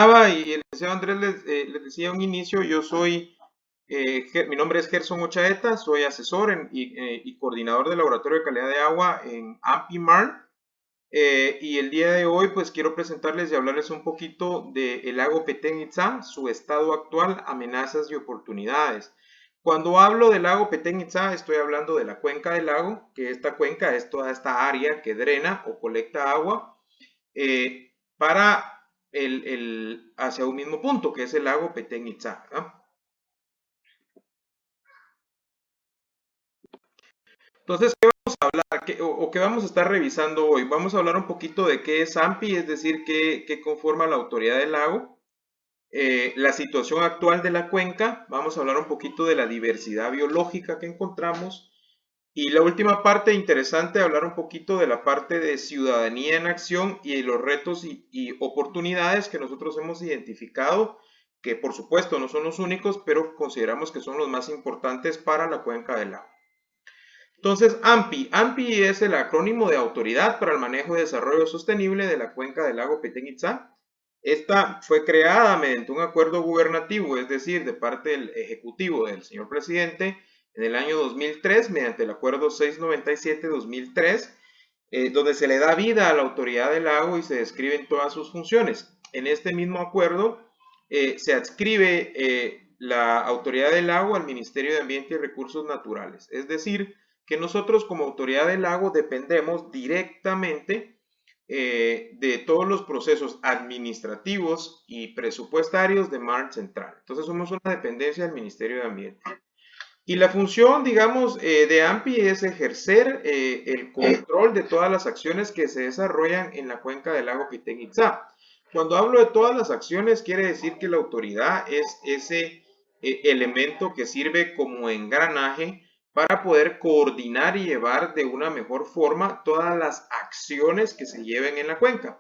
Y el licenciado Andrés les decía a un inicio, mi nombre es Gerson Ochaeta, soy asesor y coordinador del Laboratorio de Calidad de Agua en AMPI-MARN. Y el día de hoy pues quiero presentarles y hablarles un poquito del lago Petén Itzá, su estado actual, amenazas y oportunidades. Cuando hablo del lago Petén Itzá estoy hablando de la cuenca del lago, que esta cuenca es toda esta área que drena o colecta agua para hacia un mismo punto, que es el lago Petén Itzá, ¿verdad? Entonces, ¿qué vamos a hablar? ¿Qué vamos a estar revisando hoy? Vamos a hablar un poquito de qué es AMPI, es decir, qué conforma la autoridad del lago, la situación actual de la cuenca, vamos a hablar un poquito de la diversidad biológica que encontramos y la última parte interesante, hablar un poquito de la parte de ciudadanía en acción y los retos y oportunidades que nosotros hemos identificado, que por supuesto no son los únicos, pero consideramos que son los más importantes para la cuenca del lago. Entonces, AMPI es el acrónimo de Autoridad para el Manejo y Desarrollo Sostenible de la Cuenca del Lago Petén Itzá. Esta fue creada mediante un acuerdo gubernativo, es decir, de parte del Ejecutivo del señor presidente, en el año 2003, mediante el acuerdo 697-2003, donde se le da vida a la Autoridad del Lago y se describen todas sus funciones. En este mismo acuerdo se adscribe la Autoridad del Lago al Ministerio de Ambiente y Recursos Naturales, es decir, que nosotros como Autoridad del Lago dependemos directamente de todos los procesos administrativos y presupuestarios de MARN Central. Entonces somos una dependencia del Ministerio de Ambiente. Y la función, digamos, de AMPI es ejercer el control de todas las acciones que se desarrollan en la cuenca del lago Petén Itzá. Cuando hablo de todas las acciones, quiere decir que la autoridad es ese elemento que sirve como engranaje para poder coordinar y llevar de una mejor forma todas las acciones que se lleven en la cuenca,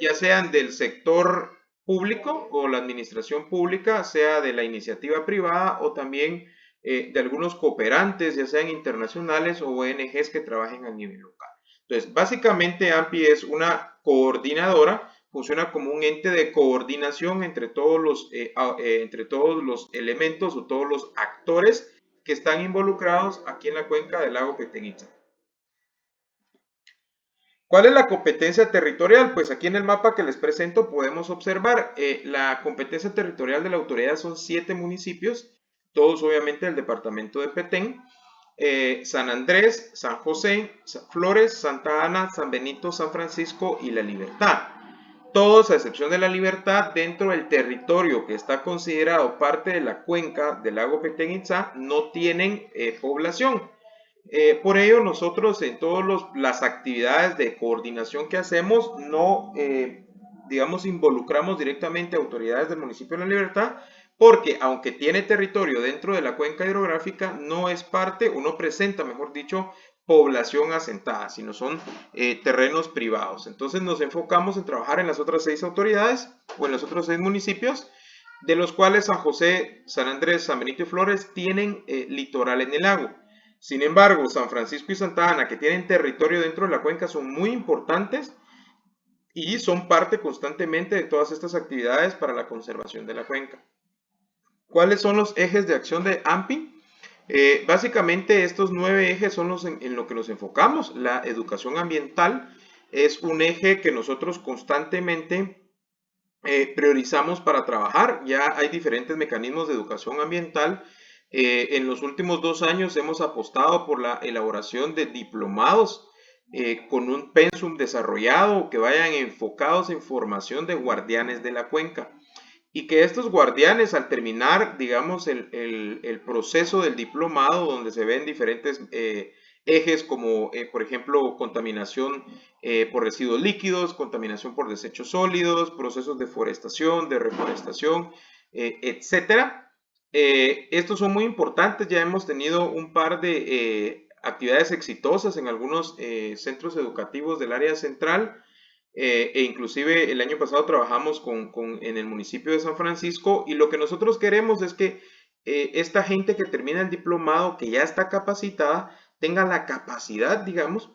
ya sean del sector público o la administración pública, sea de la iniciativa privada o también de algunos cooperantes, ya sean internacionales o ONGs que trabajen a nivel local. Entonces, básicamente AMPI es una coordinadora, funciona como un ente de coordinación entre todos los elementos o todos los actores que están involucrados aquí en la cuenca del lago Petén Itzá. ¿Cuál es la competencia territorial? Pues aquí en el mapa que les presento podemos observar la competencia territorial de la autoridad son 7 municipios, todos obviamente del departamento de Petén, San Andrés, San José, Flores, Santa Ana, San Benito, San Francisco y La Libertad. Todos, a excepción de La Libertad, dentro del territorio que está considerado parte de la cuenca del lago Petén Itzá, no tienen población. Por ello, nosotros en todas las actividades de coordinación que hacemos, no, digamos, involucramos directamente a autoridades del municipio de La Libertad, porque aunque tiene territorio dentro de la cuenca hidrográfica, no es parte o no presenta, mejor dicho, población asentada, sino son terrenos privados. Entonces nos enfocamos en trabajar en las otras 6 autoridades o en los otros 6 municipios, de los cuales San José, San Andrés, San Benito y Flores tienen litoral en el lago. Sin embargo, San Francisco y Santa Ana, que tienen territorio dentro de la cuenca, son muy importantes y son parte constantemente de todas estas actividades para la conservación de la cuenca. ¿Cuáles son los ejes de acción de AMPI? Básicamente estos 9 ejes son los en lo que nos enfocamos. La educación ambiental es un eje que nosotros constantemente priorizamos para trabajar. Ya hay diferentes mecanismos de educación ambiental. En los últimos 2 años hemos apostado por la elaboración de diplomados con un pensum desarrollado que vayan enfocados en formación de guardianes de la cuenca. Y que estos guardianes, al terminar, digamos, el proceso del diplomado, donde se ven diferentes ejes como, por ejemplo, contaminación por residuos líquidos, contaminación por desechos sólidos, procesos de forestación, de reforestación, etcétera. Estos son muy importantes, ya hemos tenido un par de actividades exitosas en algunos centros educativos del área central. E inclusive el año pasado trabajamos en el municipio de San Francisco y lo que nosotros queremos es que esta gente que termina el diplomado, que ya está capacitada, tenga la capacidad, digamos,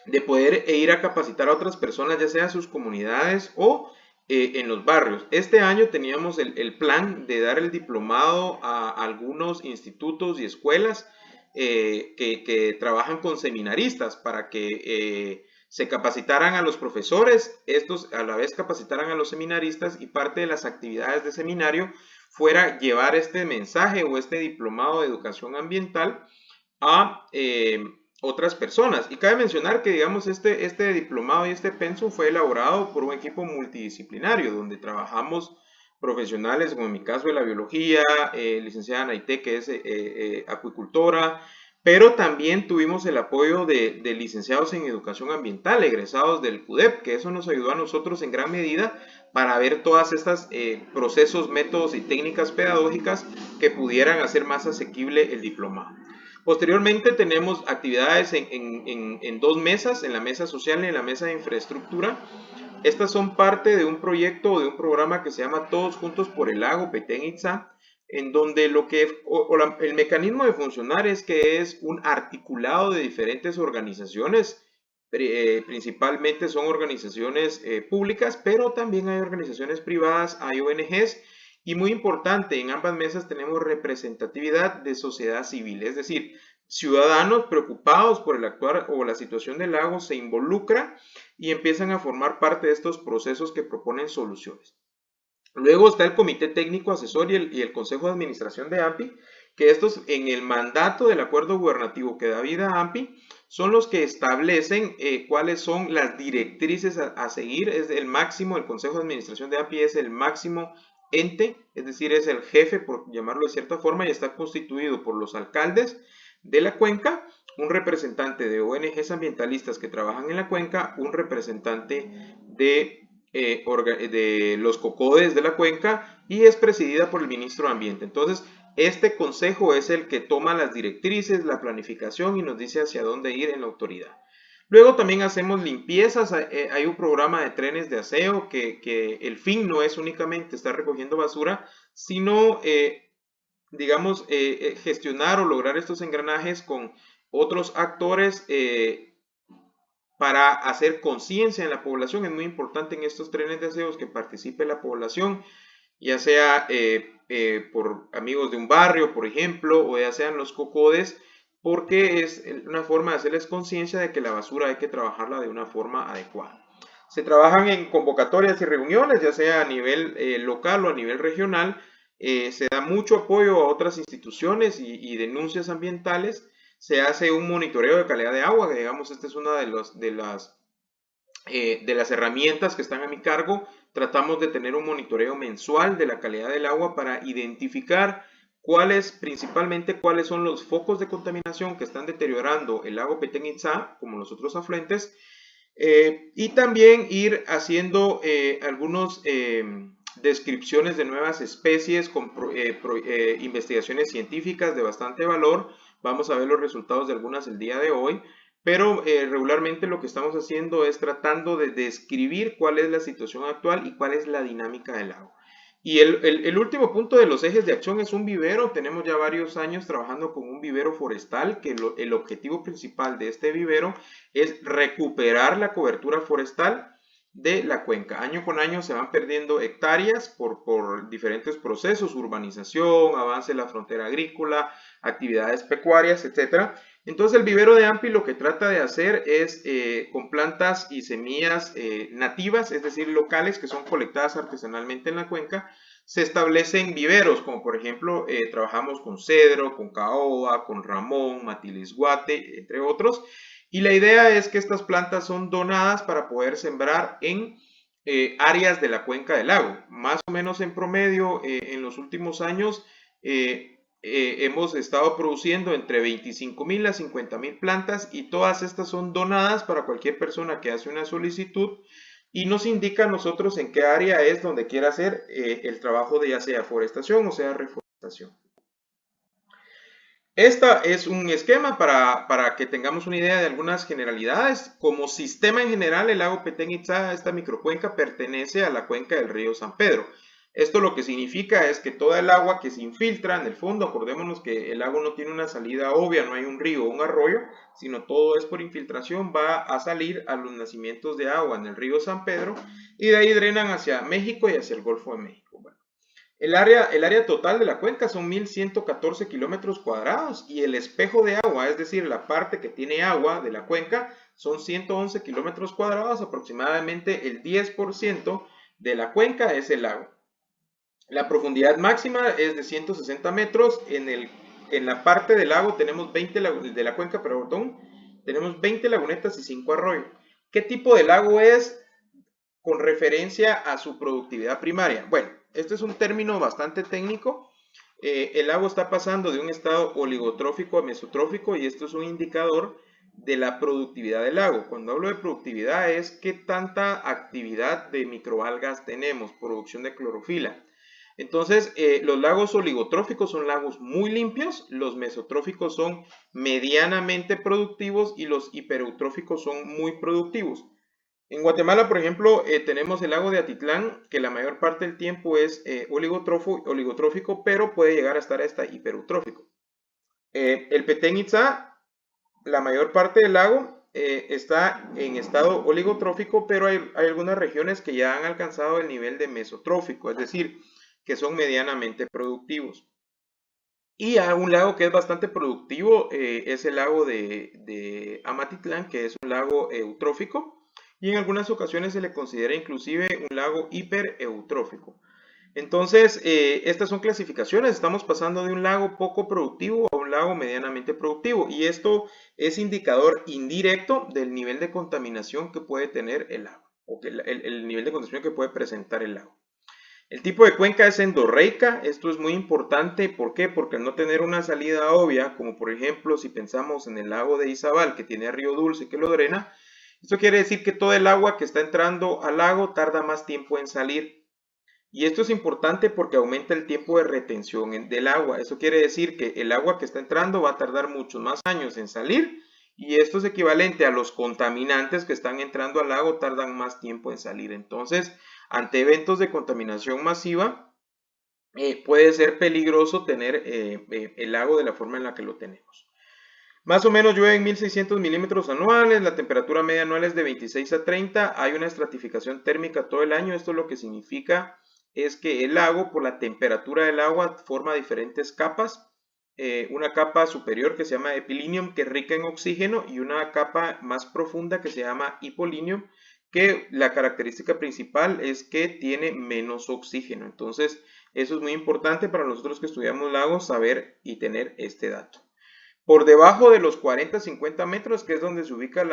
de poder ir a capacitar a otras personas, ya sea sus comunidades o en los barrios. Este año teníamos el plan de dar el diplomado a algunos institutos y escuelas que trabajan con seminaristas para que se capacitaran a los profesores, estos a la vez capacitaran a los seminaristas, y parte de las actividades de seminario fuera llevar este mensaje o este diplomado de educación ambiental a otras personas. Y cabe mencionar que, digamos, este diplomado y este pensum fue elaborado por un equipo multidisciplinario, donde trabajamos profesionales, como en mi caso de la biología, licenciada Naité, que es acuicultora, pero también tuvimos el apoyo de licenciados en educación ambiental, egresados del CUDEP, que eso nos ayudó a nosotros en gran medida para ver todas estas procesos, métodos y técnicas pedagógicas que pudieran hacer más asequible el diplomado. Posteriormente tenemos actividades en dos mesas, en la mesa social y en la mesa de infraestructura. Estas son parte de un proyecto o de un programa que se llama Todos Juntos por el Lago, Petén Itzá, en donde el mecanismo de funcionar es que es un articulado de diferentes organizaciones, principalmente son organizaciones públicas, pero también hay organizaciones privadas, hay ONGs, y muy importante, en ambas mesas tenemos representatividad de sociedad civil, es decir, ciudadanos preocupados por el actuar o la situación del lago se involucran y empiezan a formar parte de estos procesos que proponen soluciones. Luego está el Comité Técnico Asesor y el Consejo de Administración de AMPI, que estos en el mandato del acuerdo gubernativo que da vida a AMPI son los que establecen cuáles son las directrices a seguir. Es el máximo, el Consejo de Administración de AMPI es el máximo ente, es decir, es el jefe, por llamarlo de cierta forma, y está constituido por los alcaldes de la cuenca, un representante de ONGs ambientalistas que trabajan en la cuenca, un representante de los COCODES de la cuenca, y es presidida por el ministro de Ambiente. Entonces, este consejo es el que toma las directrices, la planificación y nos dice hacia dónde ir en la autoridad. Luego también hacemos limpiezas, hay un programa de trenes de aseo que el fin no es únicamente estar recogiendo basura, sino digamos, gestionar o lograr estos engranajes con otros actores para hacer conciencia en la población. Es muy importante en estos trenes de aseos que participe la población, ya sea por amigos de un barrio, por ejemplo, o ya sean los COCODES, porque es una forma de hacerles conciencia de que la basura hay que trabajarla de una forma adecuada. Se trabajan en convocatorias y reuniones, ya sea a nivel local o a nivel regional. Se da mucho apoyo a otras instituciones y denuncias ambientales. Se hace un monitoreo de calidad de agua, que digamos, esta es una de las herramientas que están a mi cargo. Tratamos de tener un monitoreo mensual de la calidad del agua para identificar principalmente cuáles son los focos de contaminación que están deteriorando el lago Petén Itzá, como los otros afluentes, y también ir haciendo algunos descripciones de nuevas especies con investigaciones científicas de bastante valor. Vamos a ver los resultados de algunas el día de hoy, pero regularmente lo que estamos haciendo es tratando de describir cuál es la situación actual y cuál es la dinámica del lago. Y el último punto de los ejes de acción es un vivero. Tenemos ya varios años trabajando con un vivero forestal, que el objetivo principal de este vivero es recuperar la cobertura forestal de la cuenca. Año con año se van perdiendo hectáreas por diferentes procesos, urbanización, avance de la frontera agrícola, actividades pecuarias, etc. Entonces el vivero de AMPI lo que trata de hacer es con plantas y semillas nativas, es decir, locales, que son colectadas artesanalmente en la cuenca, se establecen viveros, como por ejemplo trabajamos con cedro, con caoba, con ramón, matilisguate, entre otros. Y la idea es que estas plantas son donadas para poder sembrar en áreas de la cuenca del lago. Más o menos en promedio, en los últimos años, hemos estado produciendo entre 25,000 a 50,000 plantas, y todas estas son donadas para cualquier persona que hace una solicitud y nos indica a nosotros en qué área es donde quiere hacer el trabajo de ya sea forestación o sea reforestación. Esta es un esquema para que tengamos una idea de algunas generalidades. Como sistema en general, el lago Petén Itzá, esta microcuenca, pertenece a la cuenca del río San Pedro. Esto lo que significa es que toda el agua que se infiltra en el fondo, acordémonos que el lago no tiene una salida obvia, no hay un río o un arroyo, sino todo es por infiltración, va a salir a los nacimientos de agua en el río San Pedro y de ahí drenan hacia México y hacia el Golfo de México. Bueno, el área total de la cuenca son 1.114 kilómetros cuadrados y el espejo de agua, es decir, la parte que tiene agua de la cuenca, son 111 kilómetros cuadrados, aproximadamente el 10% de la cuenca es el lago. La profundidad máxima es de 160 metros. En la parte del lago tenemos 20 de la cuenca, perdón, tenemos 20 lagunetas y 5 arroyos. ¿Qué tipo de lago es con referencia a su productividad primaria? Bueno, este es un término bastante técnico. El lago está pasando de un estado oligotrófico a mesotrófico y esto es un indicador de la productividad del lago. Cuando hablo de productividad es qué tanta actividad de microalgas tenemos, producción de clorofila. Entonces, los lagos oligotróficos son lagos muy limpios, los mesotróficos son medianamente productivos y los hipereutróficos son muy productivos. En Guatemala, por ejemplo, tenemos el lago de Atitlán, que la mayor parte del tiempo es oligotrófico, pero puede llegar a estar hasta hipereutrófico. El Petén Itzá, la mayor parte del lago está en estado oligotrófico, pero hay algunas regiones que ya han alcanzado el nivel de mesotrófico, es decir, que son medianamente productivos. Y a un lago que es bastante productivo es el lago de Amatitlán, que es un lago eutrófico, y en algunas ocasiones se le considera inclusive un lago hipereutrófico. Entonces, estas son clasificaciones. Estamos pasando de un lago poco productivo a un lago medianamente productivo, y esto es indicador indirecto del nivel de contaminación que puede tener el lago, o que el nivel de contaminación que puede presentar el lago. El tipo de cuenca es endorreica, esto es muy importante, ¿por qué? Porque al no tener una salida obvia, como por ejemplo si pensamos en el lago de Izabal que tiene río Dulce que lo drena, esto quiere decir que todo el agua que está entrando al lago tarda más tiempo en salir. Y esto es importante porque aumenta el tiempo de retención del agua. Eso quiere decir que el agua que está entrando va a tardar muchos más años en salir y esto es equivalente a los contaminantes que están entrando al lago tardan más tiempo en salir. Entonces, ante eventos de contaminación masiva, puede ser peligroso tener el lago de la forma en la que lo tenemos. Más o menos llueve en 1.600 milímetros anuales, la temperatura media anual es de 26 a 30, hay una estratificación térmica todo el año, esto lo que significa es que el lago, por la temperatura del agua, forma diferentes capas, una capa superior que se llama epilinium, que es rica en oxígeno, y una capa más profunda que se llama hipolinium, que la característica principal es que tiene menos oxígeno. Entonces, eso es muy importante para nosotros que estudiamos lagos, saber y tener este dato. Por debajo de los 40-50 metros, que es donde se ubica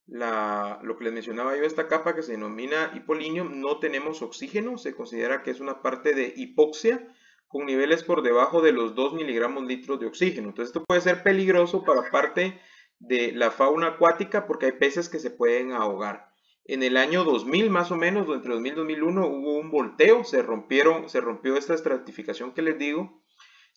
lo que les mencionaba yo, esta capa que se denomina hipolinium, no tenemos oxígeno, se considera que es una parte de hipoxia, con niveles por debajo de los 2 miligramos litros de oxígeno. Entonces esto puede ser peligroso para parte de la fauna acuática porque hay peces que se pueden ahogar. En el año 2000 más o menos, entre 2000 y 2001 hubo un volteo, se rompió esta estratificación que les digo,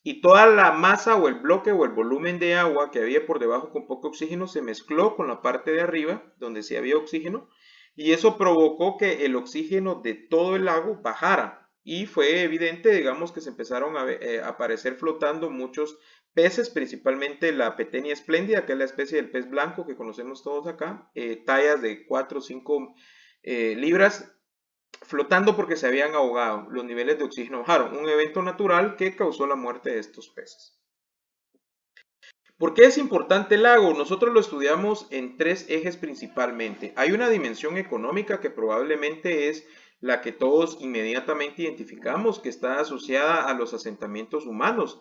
y toda la masa o el bloque o el volumen de agua que había por debajo con poco oxígeno se mezcló con la parte de arriba donde sí había oxígeno y eso provocó que el oxígeno de todo el lago bajara y fue evidente, digamos, que se empezaron a aparecer flotando muchos peces, principalmente la Petenia espléndida, que es la especie del pez blanco que conocemos todos acá, tallas de 4 o 5 libras, flotando porque se habían ahogado. Los niveles de oxígeno bajaron, un evento natural que causó la muerte de estos peces. ¿Por qué es importante el lago? Nosotros lo estudiamos en 3 ejes principalmente. Hay una dimensión económica que probablemente es la que todos inmediatamente identificamos, que está asociada a los asentamientos humanos.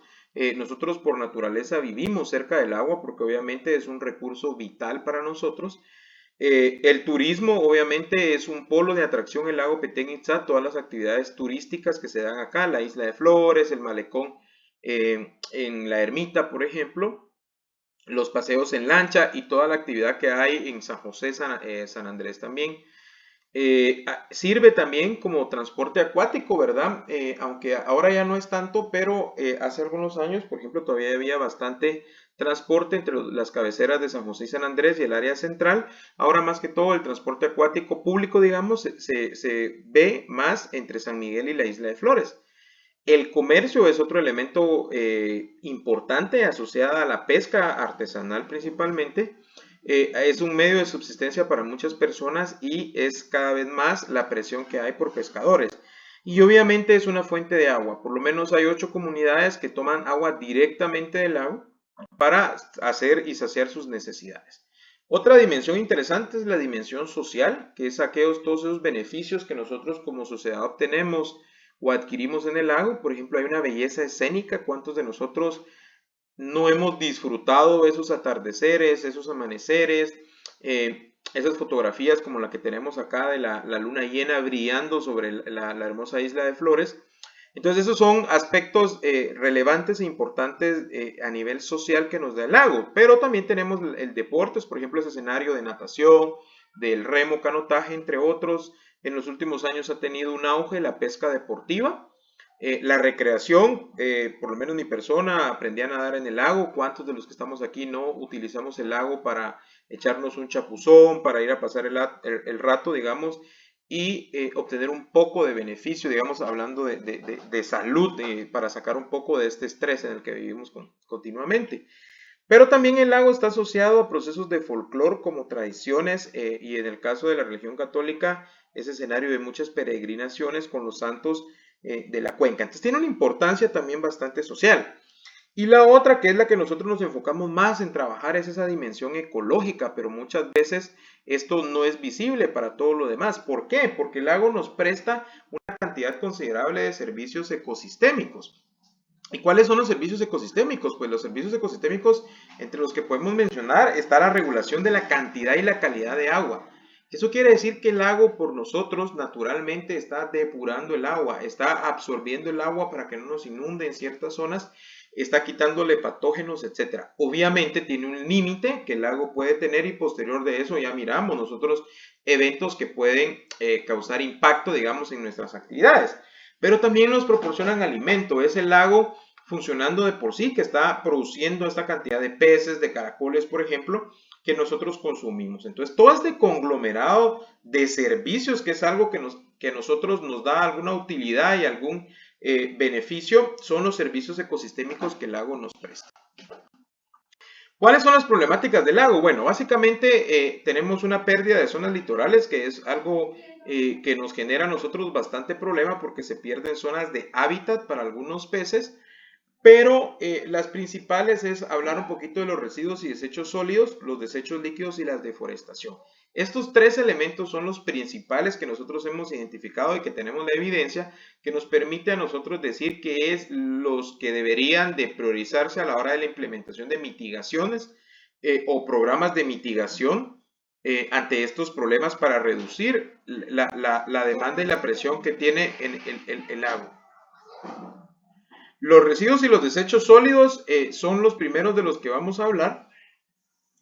Nosotros por naturaleza vivimos cerca del agua porque obviamente es un recurso vital para nosotros. El turismo obviamente es un polo de atracción el lago Petén Itzá, todas las actividades turísticas que se dan acá, la isla de Flores, el malecón en la ermita, por ejemplo, los paseos en lancha y toda la actividad que hay en San José, San Andrés también. Sirve también como transporte acuático, ¿verdad? Aunque ahora ya no es tanto, pero hace algunos años, por ejemplo, todavía había bastante transporte entre las cabeceras de San José y San Andrés y el área central. Ahora más que todo el transporte acuático público, digamos, se ve más entre San Miguel y la isla de Flores. El comercio es otro elemento importante asociado a la pesca artesanal principalmente. Es un medio de subsistencia para muchas personas y es cada vez más la presión que hay por pescadores. Y obviamente es una fuente de agua. Por lo menos hay 8 comunidades que toman agua directamente del lago para hacer y saciar sus necesidades. Otra dimensión interesante es la dimensión social, que es todos esos beneficios que nosotros como sociedad obtenemos o adquirimos en el lago. Por ejemplo, hay una belleza escénica. ¿Cuántos de nosotros no hemos disfrutado esos atardeceres, esos amaneceres, esas fotografías como la que tenemos acá de la luna llena brillando sobre la hermosa isla de Flores? Entonces esos son aspectos relevantes e importantes a nivel social que nos da el lago, pero también tenemos el deporte, por ejemplo ese escenario de natación, del remo, canotaje, entre otros. En los últimos años ha tenido un auge la pesca deportiva. La recreación, por lo menos mi persona, aprendí a nadar en el lago. ¿Cuántos de los que estamos aquí no utilizamos el lago para echarnos un chapuzón, para ir a pasar el rato, digamos, y obtener un poco de beneficio, digamos, hablando de salud, para sacar un poco de este estrés en el que vivimos continuamente? Pero también el lago está asociado a procesos de folclore como tradiciones, y en el caso de la religión católica es escenario de muchas peregrinaciones con los santos de la cuenca. Entonces tiene una importancia también bastante social. Y la otra, que es la que nosotros nos enfocamos más en trabajar, es esa dimensión ecológica, pero muchas veces esto no es visible para todo lo demás. ¿Por qué? Porque el lago nos presta una cantidad considerable de servicios ecosistémicos. ¿Y cuáles son los servicios ecosistémicos? Pues los servicios ecosistémicos, entre los que podemos mencionar, está la regulación de la cantidad y la calidad de agua. Eso quiere decir que el lago por nosotros naturalmente está depurando el agua, está absorbiendo el agua para que no nos inunde en ciertas zonas, está quitándole patógenos, etc. Obviamente tiene un límite que el lago puede tener y posterior de eso ya miramos nosotros eventos que pueden causar impacto, digamos, en nuestras actividades. Pero también nos proporcionan alimento. Es el lago funcionando de por sí que está produciendo esta cantidad de peces, de caracoles, por ejemplo, que nosotros consumimos. Entonces, todo este conglomerado de servicios, que es algo que nosotros nos da alguna utilidad y algún beneficio, son los servicios ecosistémicos que el lago nos presta. ¿Cuáles son las problemáticas del lago? Bueno, básicamente tenemos una pérdida de zonas litorales, que es algo que nos genera a nosotros bastante problema porque se pierden zonas de hábitat para algunos peces. Pero las principales es hablar un poquito de los residuos y desechos sólidos, los desechos líquidos y la deforestación. Estos 3 elementos son los principales que nosotros hemos identificado y que tenemos la evidencia que nos permite a nosotros decir que es los que deberían de priorizarse a la hora de la implementación de mitigaciones o programas de mitigación ante estos problemas para reducir la demanda y la presión que tiene el agua. Los residuos y los desechos sólidos son los primeros de los que vamos a hablar.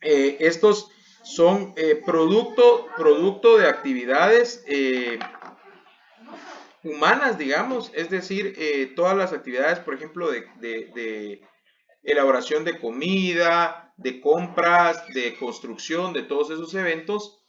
Estos son producto de actividades humanas, digamos, es decir, todas las actividades, por ejemplo, de elaboración de comida, de compras, de construcción, de todos esos eventos,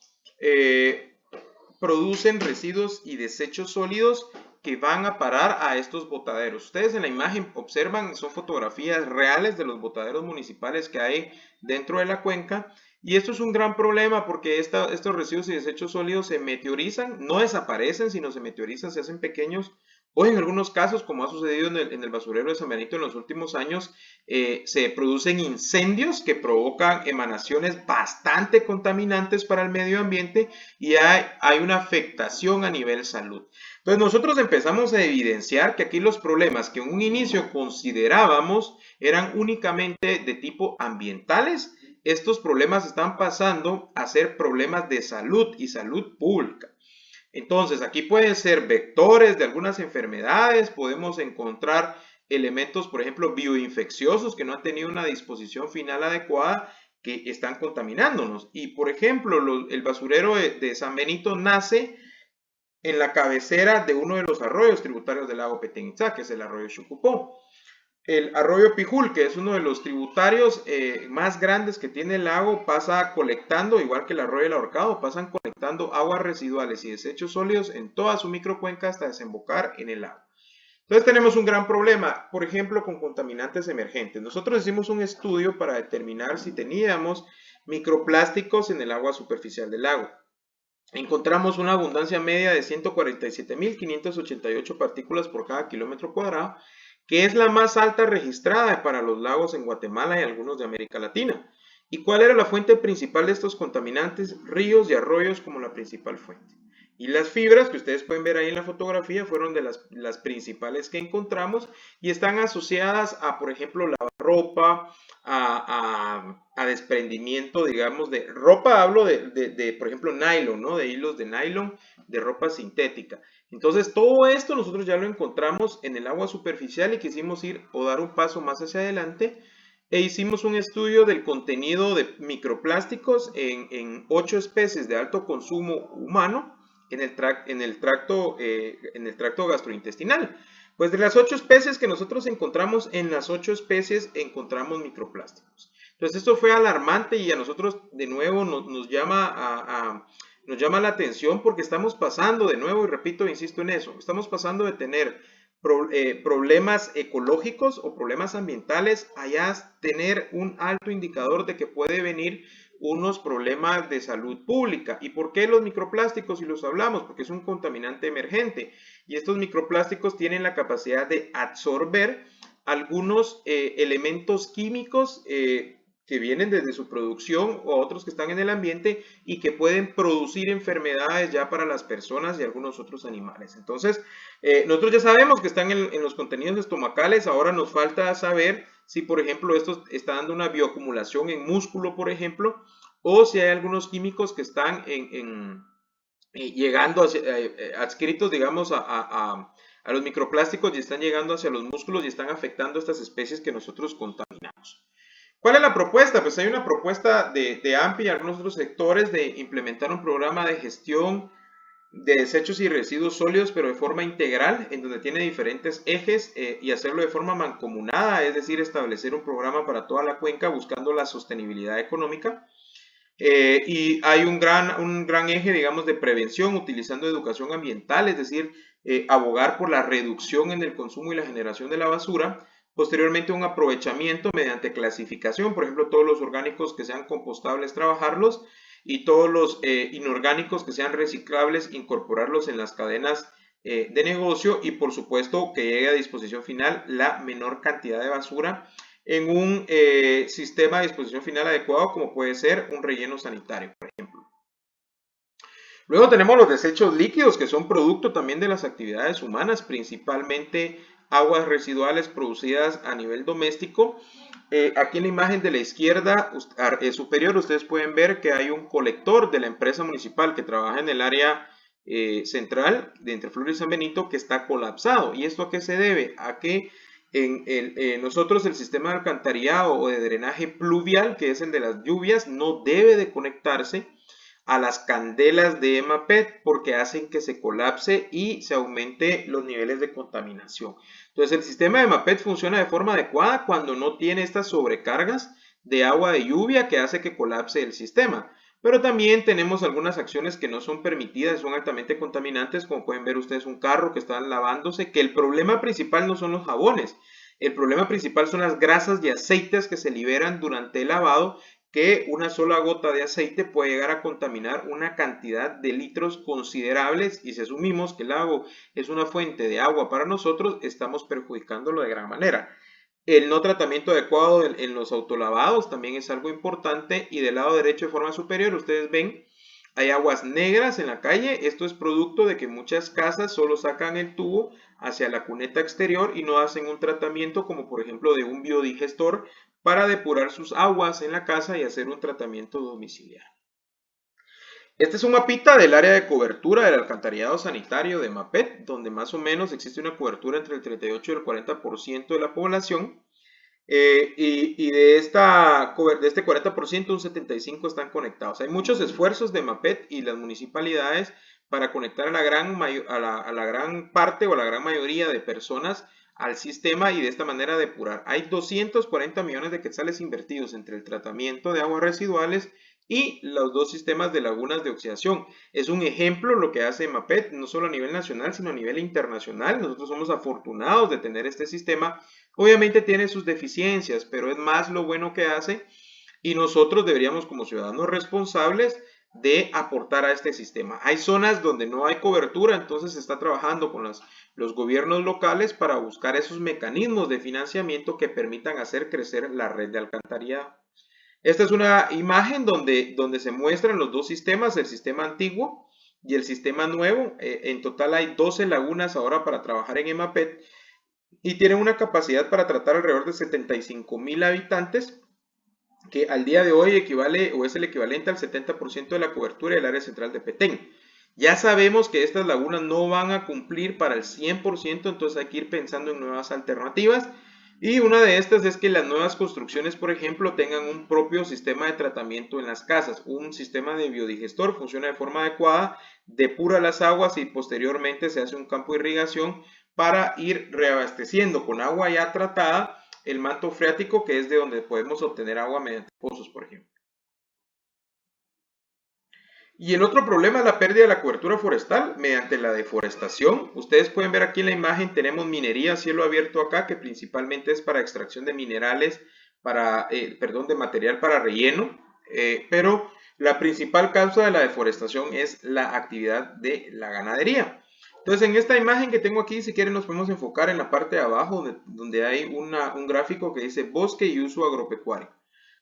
producen residuos y desechos sólidos que van a parar a estos botaderos. Ustedes en la imagen observan, son fotografías reales de los botaderos municipales que hay dentro de la cuenca, y esto es un gran problema porque estos residuos y desechos sólidos se meteorizan, no desaparecen, sino se meteorizan, se hacen pequeños, o en algunos casos, como ha sucedido en el basurero de San Benito en los últimos años, se producen incendios que provocan emanaciones bastante contaminantes para el medio ambiente y hay una afectación a nivel salud. Entonces nosotros empezamos a evidenciar que aquí los problemas que en un inicio considerábamos eran únicamente de tipo ambientales, estos problemas están pasando a ser problemas de salud y salud pública. Entonces aquí pueden ser vectores de algunas enfermedades, podemos encontrar elementos, por ejemplo, bioinfecciosos que no han tenido una disposición final adecuada, que están contaminándonos. Y por ejemplo, el basurero de San Benito nace en la cabecera de uno de los arroyos tributarios del lago Petén Itzá, que es el arroyo Xucupó. el arroyo Pijul, que es uno de los tributarios más grandes que tiene el lago, pasa colectando, igual que el arroyo del Ahorcado, pasan colectando aguas residuales y desechos sólidos en toda su microcuenca hasta desembocar en el lago. Entonces tenemos un gran problema, por ejemplo, con contaminantes emergentes. Nosotros hicimos un estudio para determinar si teníamos microplásticos en el agua superficial del lago. Encontramos una abundancia media de 147.588 partículas por cada kilómetro cuadrado, que es la más alta registrada para los lagos en Guatemala y algunos de América Latina. ¿Y cuál era la fuente principal de estos contaminantes? Ríos y arroyos como la principal fuente. Y las fibras que ustedes pueden ver ahí en la fotografía fueron de las principales que encontramos y están asociadas a, por ejemplo, lavarropa, a desprendimiento, digamos, de ropa, hablo por ejemplo, nylon, ¿no? De hilos de nylon, de ropa sintética. Entonces, todo esto nosotros ya lo encontramos en el agua superficial y quisimos ir o dar un paso más hacia adelante e hicimos un estudio del contenido de microplásticos en 8 especies de alto consumo humano en el tracto gastrointestinal. Pues de las 8 especies que nosotros encontramos, en las 8 especies encontramos microplásticos. Entonces esto fue alarmante y a nosotros de nuevo nos llama la atención porque estamos pasando, de nuevo y repito, insisto en eso, estamos pasando de tener problemas ecológicos o problemas ambientales a tener un alto indicador de que puede venir unos problemas de salud pública. ¿Y por qué los microplásticos? Si los hablamos, porque es un contaminante emergente y estos microplásticos tienen la capacidad de absorber algunos elementos químicos que vienen desde su producción o otros que están en el ambiente y que pueden producir enfermedades ya para las personas y algunos otros animales. Entonces, nosotros ya sabemos que están en los contenidos estomacales, ahora nos falta saber si, por ejemplo, esto está dando una bioacumulación en músculo, por ejemplo, o si hay algunos químicos que están llegando adscritos, digamos, a los microplásticos y están llegando hacia los músculos y están afectando estas especies que nosotros contaminamos. ¿Cuál es la propuesta? Pues hay una propuesta de AMPI y algunos otros sectores de implementar un programa de gestión de desechos y residuos sólidos, pero de forma integral, en donde tiene diferentes ejes y hacerlo de forma mancomunada, es decir, establecer un programa para toda la cuenca buscando la sostenibilidad económica. Y hay un gran eje, digamos, de prevención utilizando educación ambiental, es decir, abogar por la reducción en el consumo y la generación de la basura. Posteriormente, un aprovechamiento mediante clasificación, por ejemplo, todos los orgánicos que sean compostables, trabajarlos, y todos los inorgánicos que sean reciclables, incorporarlos en las cadenas de negocio, y por supuesto que llegue a disposición final la menor cantidad de basura en un sistema de disposición final adecuado, como puede ser un relleno sanitario, por ejemplo. Luego tenemos los desechos líquidos, que son producto también de las actividades humanas, principalmente aguas residuales producidas a nivel doméstico. Aquí en la imagen de la izquierda superior ustedes pueden ver que hay un colector de la empresa municipal que trabaja en el área central de Entre Flores y San Benito que está colapsado. ¿Y esto a qué se debe? A que nosotros el sistema de alcantarillado o de drenaje pluvial, que es el de las lluvias, no debe de conectarse a las candelas de EMAPET porque hacen que se colapse y se aumente los niveles de contaminación. Entonces el sistema de EMAPET funciona de forma adecuada cuando no tiene estas sobrecargas de agua de lluvia que hace que colapse el sistema. Pero también tenemos algunas acciones que no son permitidas, son altamente contaminantes, como pueden ver ustedes un carro que está lavándose, que el problema principal no son los jabones, el problema principal son las grasas y aceites que se liberan durante el lavado, que una sola gota de aceite puede llegar a contaminar una cantidad de litros considerables, y si asumimos que el lago es una fuente de agua para nosotros, estamos perjudicándolo de gran manera. El no tratamiento adecuado en los autolavados también es algo importante, y del lado derecho de forma superior ustedes ven hay aguas negras en la calle. Esto es producto de que muchas casas solo sacan el tubo hacia la cuneta exterior y no hacen un tratamiento como por ejemplo de un biodigestor para depurar sus aguas en la casa y hacer un tratamiento domiciliario. Este es un mapita del área de cobertura del alcantarillado sanitario de MAPET, donde más o menos existe una cobertura entre el 38 y el 40% de la población. Y de este 40%, un 75% están conectados. Hay muchos esfuerzos de MAPET y las municipalidades para conectar a la gran parte o a la gran mayoría de personas al sistema y de esta manera depurar. Hay 240 millones de quetzales invertidos entre el tratamiento de aguas residuales y los dos sistemas de lagunas de oxidación. Es un ejemplo lo que hace EMAPET, no solo a nivel nacional, sino a nivel internacional. Nosotros somos afortunados de tener este sistema. Obviamente tiene sus deficiencias, pero es más lo bueno que hace y nosotros deberíamos como ciudadanos responsables de aportar a este sistema. Hay zonas donde no hay cobertura, entonces se está trabajando con los gobiernos locales para buscar esos mecanismos de financiamiento que permitan hacer crecer la red de alcantarillado. Esta es una imagen donde se muestran los dos sistemas, el sistema antiguo y el sistema nuevo. En total hay 12 lagunas ahora para trabajar en EMAPET y tienen una capacidad para tratar alrededor de 75,000 habitantes, que al día de hoy equivale o es el equivalente al 70% de la cobertura del área central de Petén. Ya sabemos que estas lagunas no van a cumplir para el 100%, entonces hay que ir pensando en nuevas alternativas. Y una de estas es que las nuevas construcciones, por ejemplo, tengan un propio sistema de tratamiento en las casas. Un sistema de biodigestor funciona de forma adecuada, depura las aguas y posteriormente se hace un campo de irrigación para ir reabasteciendo con agua ya tratada el manto freático, que es de donde podemos obtener agua mediante pozos, por ejemplo. Y el otro problema es la pérdida de la cobertura forestal mediante la deforestación. Ustedes pueden ver aquí en la imagen, tenemos minería a cielo abierto acá, que principalmente es para extracción de minerales, de material para relleno, pero la principal causa de la deforestación es la actividad de la ganadería. Entonces, en esta imagen que tengo aquí, si quieren nos podemos enfocar en la parte de abajo, donde hay un gráfico que dice bosque y uso agropecuario.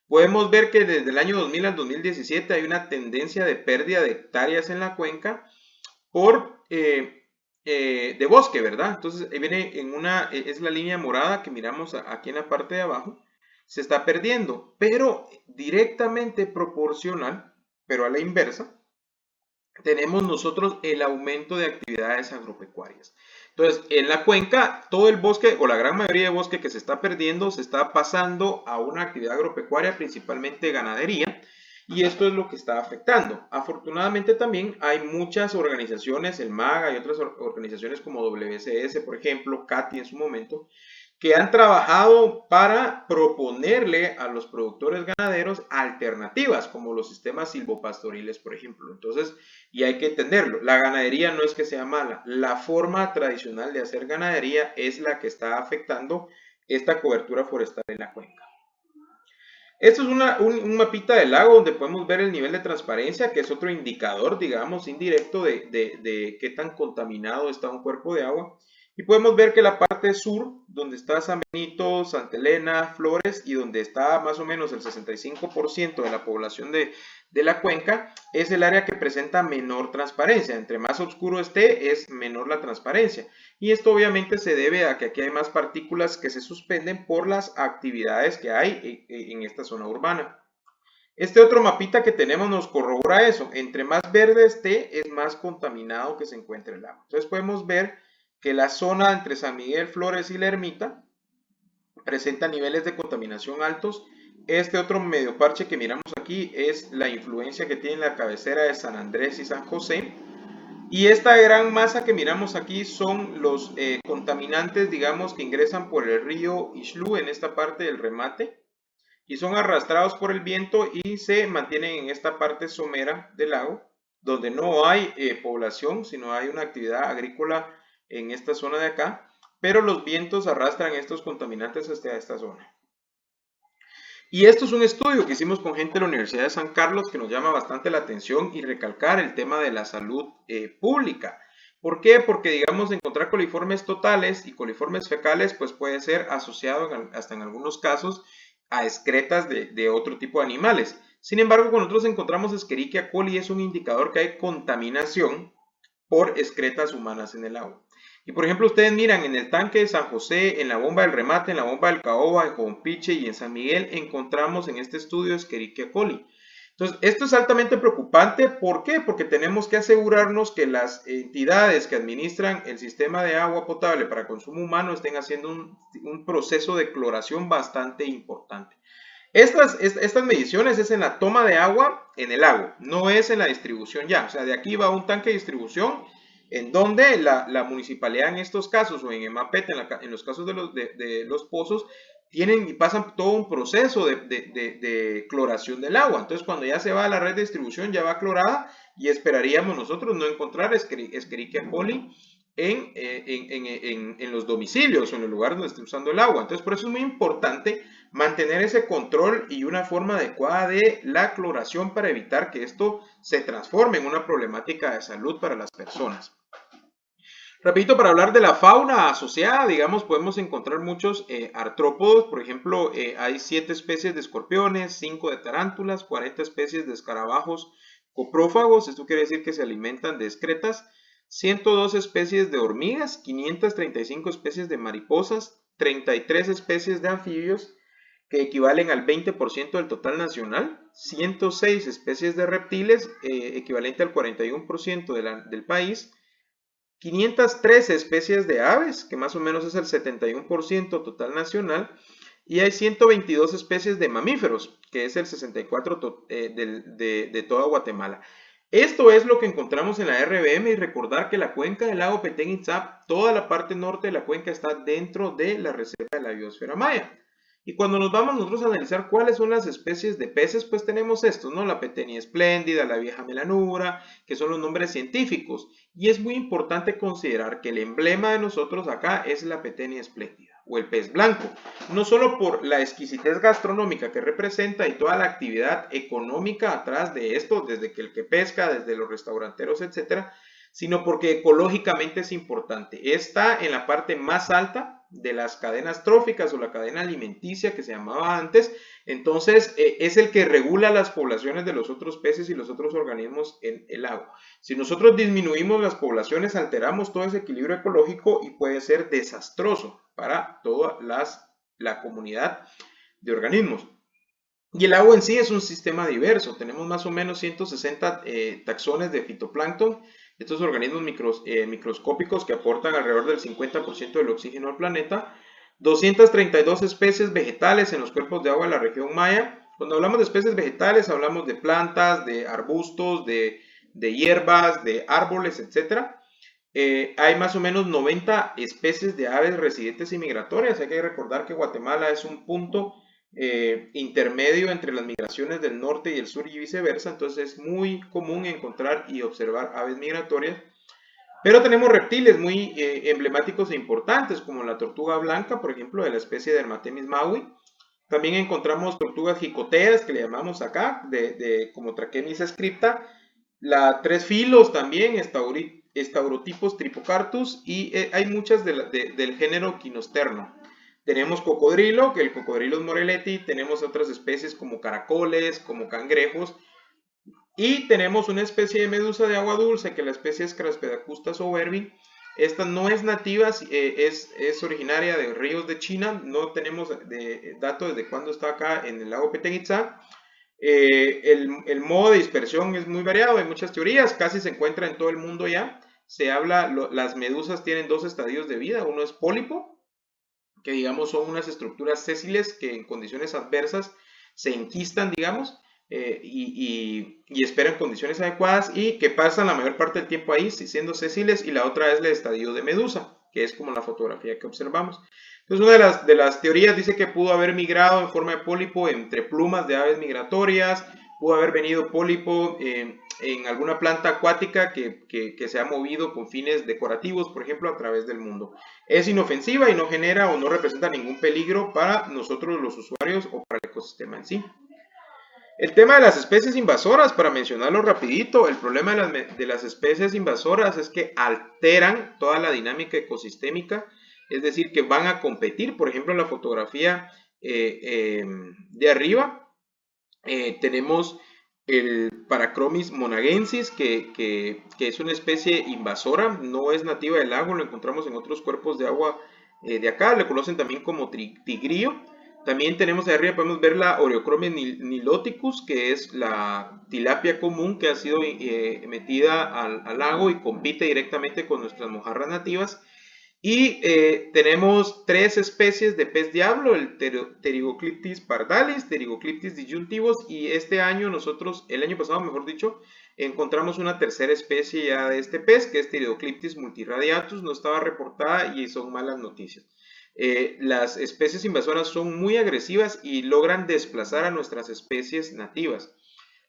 Podemos ver que desde el año 2000 al 2017 hay una tendencia de pérdida de hectáreas en la cuenca de bosque, ¿verdad? Entonces viene es la línea morada que miramos aquí en la parte de abajo, se está perdiendo, pero directamente proporcional, pero a la inversa, tenemos nosotros el aumento de actividades agropecuarias. Entonces, en la cuenca, todo el bosque o la gran mayoría de bosque que se está perdiendo se está pasando a una actividad agropecuaria, principalmente ganadería, y esto es lo que está afectando. Afortunadamente también hay muchas organizaciones, el MAGA y otras organizaciones como WCS, por ejemplo, CATI en su momento, que han trabajado para proponerle a los productores ganaderos alternativas, como los sistemas silvopastoriles, por ejemplo. Entonces, y hay que entenderlo, la ganadería no es que sea mala, la forma tradicional de hacer ganadería es la que está afectando esta cobertura forestal en la cuenca. Esto es un mapita del lago donde podemos ver el nivel de transparencia, que es otro indicador, digamos, indirecto de qué tan contaminado está un cuerpo de agua. Y podemos ver que la parte sur, donde está San Benito, Santa Elena, Flores, y donde está más o menos el 65% de la población de la cuenca, es el área que presenta menor transparencia. Entre más oscuro esté, es menor la transparencia. Y esto obviamente se debe a que aquí hay más partículas que se suspenden por las actividades que hay en esta zona urbana. Este otro mapita que tenemos nos corrobora eso. Entre más verde esté, es más contaminado que se encuentre el agua. Entonces podemos ver que la zona entre San Miguel, Flores y La Ermita presenta niveles de contaminación altos. Este otro medio parche que miramos aquí es la influencia que tiene la cabecera de San Andrés y San José. Y esta gran masa que miramos aquí son los contaminantes, digamos, que ingresan por el río Ixlú en esta parte del remate y son arrastrados por el viento y se mantienen en esta parte somera del lago, donde no hay población, sino hay una actividad agrícola en esta zona de acá, pero los vientos arrastran estos contaminantes hasta esta zona. Y esto es un estudio que hicimos con gente de la Universidad de San Carlos que nos llama bastante la atención y recalcar el tema de la salud pública. ¿Por qué? Porque, digamos, encontrar coliformes totales y coliformes fecales pues puede ser asociado hasta en algunos casos a excretas de otro tipo de animales. Sin embargo, cuando nosotros encontramos Escherichia coli es un indicador que hay contaminación por excretas humanas en el agua. Y por ejemplo, ustedes miran en el tanque de San José, en la bomba del remate, en la bomba del Caoba, en Jompiche y en San Miguel, encontramos en este estudio Escherichia coli. Entonces, esto es altamente preocupante. ¿Por qué? Porque tenemos que asegurarnos que las entidades que administran el sistema de agua potable para consumo humano estén haciendo un proceso de cloración bastante importante. Estas mediciones es en la toma de agua en el lago, no es en la distribución ya. O sea, de aquí va un tanque de distribución en donde la municipalidad en estos casos, o en EMAPET, en los casos de los pozos, tienen y pasan todo un proceso de cloración del agua. Entonces, cuando ya se va a la red de distribución, ya va clorada, y esperaríamos nosotros no encontrar Escherichia coli en los domicilios o en el lugar donde esté usando el agua. Entonces, por eso es muy importante mantener ese control y una forma adecuada de la cloración para evitar que esto se transforme en una problemática de salud para las personas. Rapidito, para hablar de la fauna asociada, digamos, podemos encontrar muchos artrópodos. Por ejemplo, hay 7 especies de escorpiones, 5 de tarántulas, 40 especies de escarabajos coprófagos, esto quiere decir que se alimentan de excretas, 102 especies de hormigas, 535 especies de mariposas, 33 especies de anfibios, que equivalen al 20% del total nacional, 106 especies de reptiles, equivalente al 41% del país, 513 especies de aves, que más o menos es el 71% total nacional, y hay 122 especies de mamíferos, que es el 64% de toda Guatemala. Esto es lo que encontramos en la RBM, y recordar que la cuenca del lago Petén-Itzá, toda la parte norte de la cuenca está dentro de la reserva de la biosfera maya. Y cuando nos vamos nosotros a analizar cuáles son las especies de peces, pues tenemos estos, ¿no? La petenia espléndida, la vieja melanura, que son los nombres científicos. Y es muy importante considerar que el emblema de nosotros acá es la petenia espléndida, o el pez blanco. No solo por la exquisitez gastronómica que representa y toda la actividad económica atrás de esto, desde que el que pesca, desde los restauranteros, etcétera, sino porque ecológicamente es importante. Está en la parte más alta de las cadenas tróficas o la cadena alimenticia que se llamaba antes, entonces es el que regula las poblaciones de los otros peces y los otros organismos en el agua. Si nosotros disminuimos las poblaciones, alteramos todo ese equilibrio ecológico y puede ser desastroso para toda la comunidad de organismos. Y el agua en sí es un sistema diverso, tenemos más o menos 160 taxones de fitoplancton, estos organismos microscópicos que aportan alrededor del 50% del oxígeno al planeta, 232 especies vegetales en los cuerpos de agua de la región maya. Cuando hablamos de especies vegetales hablamos de plantas, de arbustos, de hierbas, de árboles, etc. Hay más o menos 90 especies de aves residentes y migratorias. Hay que recordar que Guatemala es un punto intermedio entre las migraciones del norte y el sur y viceversa, entonces es muy común encontrar y observar aves migratorias, pero tenemos reptiles muy emblemáticos e importantes, como la tortuga blanca, por ejemplo, de la especie de Dermatemis maui. También encontramos tortugas jicoteas, que le llamamos acá, como Trachemis scripta, la tres filos también, estaurotipos tripocartus, y hay muchas del género quinosterno. Tenemos cocodrilo, que el cocodrilo es moreleti, tenemos otras especies como caracoles, como cangrejos, y tenemos una especie de medusa de agua dulce, que la especie es Craspedacusta soberbi. Esta no es nativa, es originaria de ríos de China, no tenemos datos de cuándo está acá en el lago Petén-Itzá. El modo de dispersión es muy variado, hay muchas teorías, casi se encuentra en todo el mundo ya. Se habla, las medusas tienen 2 estadios de vida, uno es pólipo, que digamos son unas estructuras sésiles que en condiciones adversas se enquistan, digamos, y esperan condiciones adecuadas y que pasan la mayor parte del tiempo ahí siendo sésiles, y la otra es el estadio de medusa, que es como la fotografía que observamos. Entonces una de las teorías dice que pudo haber migrado en forma de pólipo entre plumas de aves migratorias, pudo haber venido pólipo en alguna planta acuática que se ha movido con fines decorativos, por ejemplo, a través del mundo. Es inofensiva y no genera o no representa ningún peligro para nosotros los usuarios o para el ecosistema en sí. El tema de las especies invasoras, para mencionarlo rapidito, el problema de las especies invasoras es que alteran toda la dinámica ecosistémica, es decir, que van a competir. Por ejemplo, en la fotografía de arriba tenemos el Parachromis monagensis, que es una especie invasora, no es nativa del lago, lo encontramos en otros cuerpos de agua de acá, le conocen también como tigrillo. También tenemos ahí arriba, podemos ver la Oreochromis niloticus, que es la tilapia común que ha sido metida al lago y compite directamente con nuestras mojarras nativas. Y tenemos 3 especies de pez diablo, el Pterygoclyptis pardalis, Pterygoclyptis disyuntivus, y este año nosotros, el año pasado mejor dicho, encontramos una tercera especie ya de este pez, que es Pteridocliptis multiradiatus, no estaba reportada y son malas noticias. Las especies invasoras son muy agresivas y logran desplazar a nuestras especies nativas.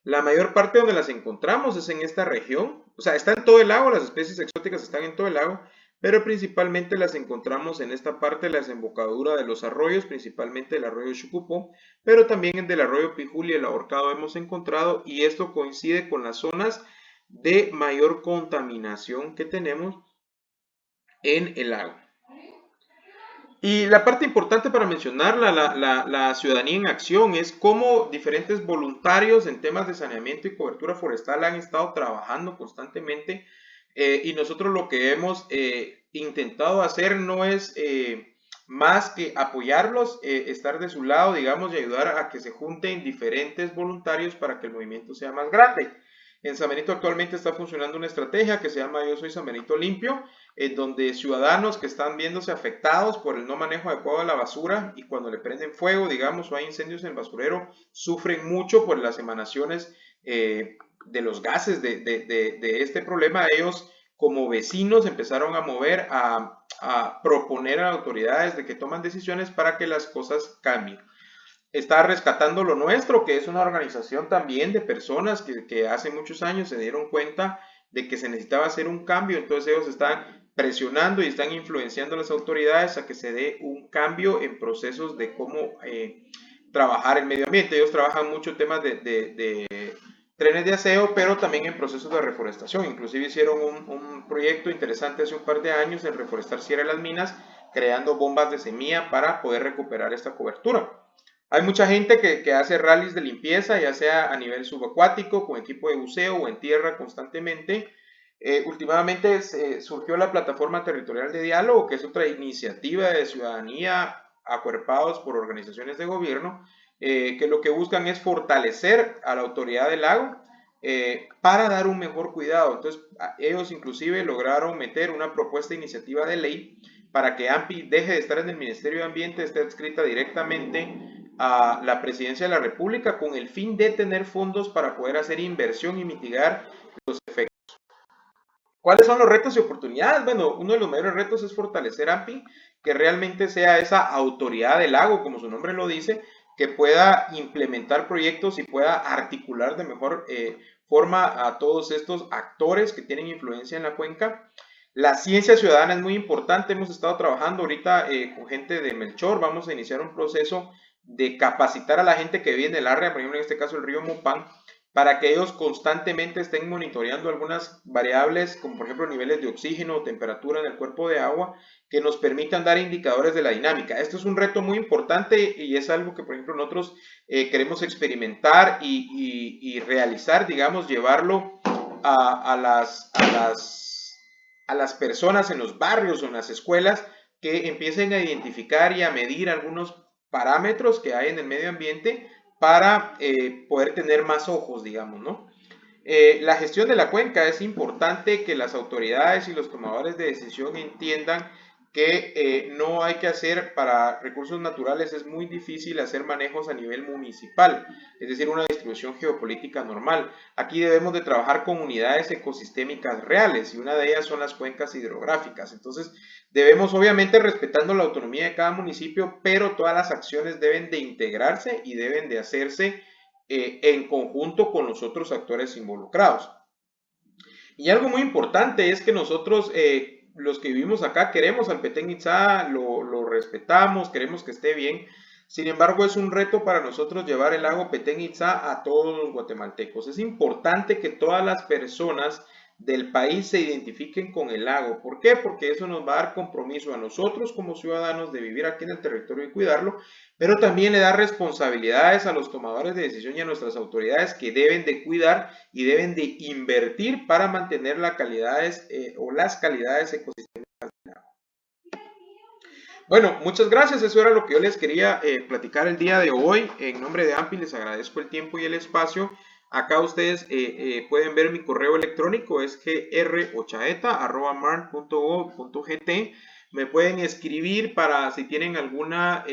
La mayor parte donde las encontramos es en esta región, o sea, está en todo el lago, las especies exóticas están en todo el lago, pero principalmente las encontramos en esta parte de la desembocadura de los arroyos, principalmente el arroyo Chucupó, pero también en el arroyo Pijul y el Ahorcado hemos encontrado, y esto coincide con las zonas de mayor contaminación que tenemos en el lago. Y la parte importante para mencionar la ciudadanía en acción es cómo diferentes voluntarios en temas de saneamiento y cobertura forestal han estado trabajando constantemente, y nosotros lo que hemos intentado hacer no es más que apoyarlos, estar de su lado, digamos, y ayudar a que se junten diferentes voluntarios para que el movimiento sea más grande. En San Benito actualmente está funcionando una estrategia que se llama Yo Soy San Benito Limpio, en donde ciudadanos que están viéndose afectados por el no manejo adecuado de la basura y cuando le prenden fuego, digamos, o hay incendios en el basurero, sufren mucho por las emanaciones de los gases de este problema. Ellos, como vecinos, empezaron a mover, a proponer a autoridades de que toman decisiones para que las cosas cambien. Está Rescatando lo Nuestro, que es una organización también de personas que hace muchos años se dieron cuenta de que se necesitaba hacer un cambio, entonces ellos están presionando y están influenciando a las autoridades a que se dé un cambio en procesos de cómo trabajar el medio ambiente. Ellos trabajan mucho temas de trenes de aseo, pero también en procesos de reforestación. Inclusive hicieron un proyecto interesante hace un par de años en reforestar Sierra de las Minas, creando bombas de semilla para poder recuperar esta cobertura. Hay mucha gente que hace rallies de limpieza, ya sea a nivel subacuático, con equipo de buceo o en tierra constantemente. Últimamente surgió la Plataforma Territorial de Diálogo, que es otra iniciativa de ciudadanía acuerpados por organizaciones de gobierno, que lo que buscan es fortalecer a la autoridad del lago para dar un mejor cuidado. Entonces, ellos inclusive lograron meter una propuesta de iniciativa de ley para que AMPI deje de estar en el Ministerio de Ambiente, esté adscrita directamente a la Presidencia de la República con el fin de tener fondos para poder hacer inversión y mitigar los efectos. ¿Cuáles son los retos y oportunidades? Bueno, uno de los mayores retos es fortalecer AMPI, que realmente sea esa autoridad del lago, como su nombre lo dice, que pueda implementar proyectos y pueda articular de mejor forma a todos estos actores que tienen influencia en la cuenca. La ciencia ciudadana es muy importante. Hemos estado trabajando ahorita con gente de Melchor. Vamos a iniciar un proceso de capacitar a la gente que vive en el área, por ejemplo en este caso el río Mopán, para que ellos constantemente estén monitoreando algunas variables, como por ejemplo niveles de oxígeno o temperatura en el cuerpo de agua, que nos permitan dar indicadores de la dinámica. Esto es un reto muy importante y es algo que por ejemplo nosotros queremos experimentar y realizar, digamos, llevarlo a las personas en los barrios o en las escuelas, que empiecen a identificar y a medir algunos parámetros que hay en el medio ambiente para poder tener más ojos, digamos, ¿no? La gestión de la cuenca: es importante que las autoridades y los tomadores de decisión entiendan que no hay que hacer, para recursos naturales es muy difícil hacer manejos a nivel municipal, es decir, una distribución geopolítica normal. Aquí debemos de trabajar con unidades ecosistémicas reales y una de ellas son las cuencas hidrográficas. Entonces debemos, obviamente respetando la autonomía de cada municipio, pero todas las acciones deben de integrarse y deben de hacerse en conjunto con los otros actores involucrados. Y algo muy importante es que nosotros, los que vivimos acá, queremos al Petén Itzá, lo respetamos, queremos que esté bien. Sin embargo, es un reto para nosotros llevar el lago Petén Itzá a todos los guatemaltecos. Es importante que todas las personas del país se identifiquen con el lago. ¿Por qué? Porque eso nos va a dar compromiso a nosotros como ciudadanos de vivir aquí en el territorio y cuidarlo, pero también le da responsabilidades a los tomadores de decisión y a nuestras autoridades, que deben de cuidar y deben de invertir para mantener las calidades ecosistémicas del agua. Bueno, muchas gracias. Eso era lo que yo les quería platicar el día de hoy. En nombre de AMPI les agradezco el tiempo y el espacio. Acá ustedes pueden ver mi correo electrónico, es grochaeta@marn.gov.gt. Me pueden escribir para si tienen alguna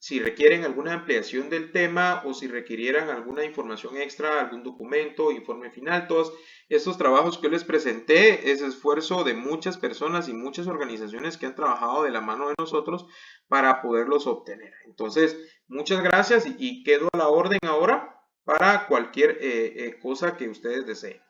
si requieren alguna ampliación del tema o si requirieran alguna información extra, algún documento, informe final, todos estos trabajos que yo les presenté es esfuerzo de muchas personas y muchas organizaciones que han trabajado de la mano de nosotros para poderlos obtener. Entonces, muchas gracias y quedo a la orden ahora para cualquier cosa que ustedes deseen.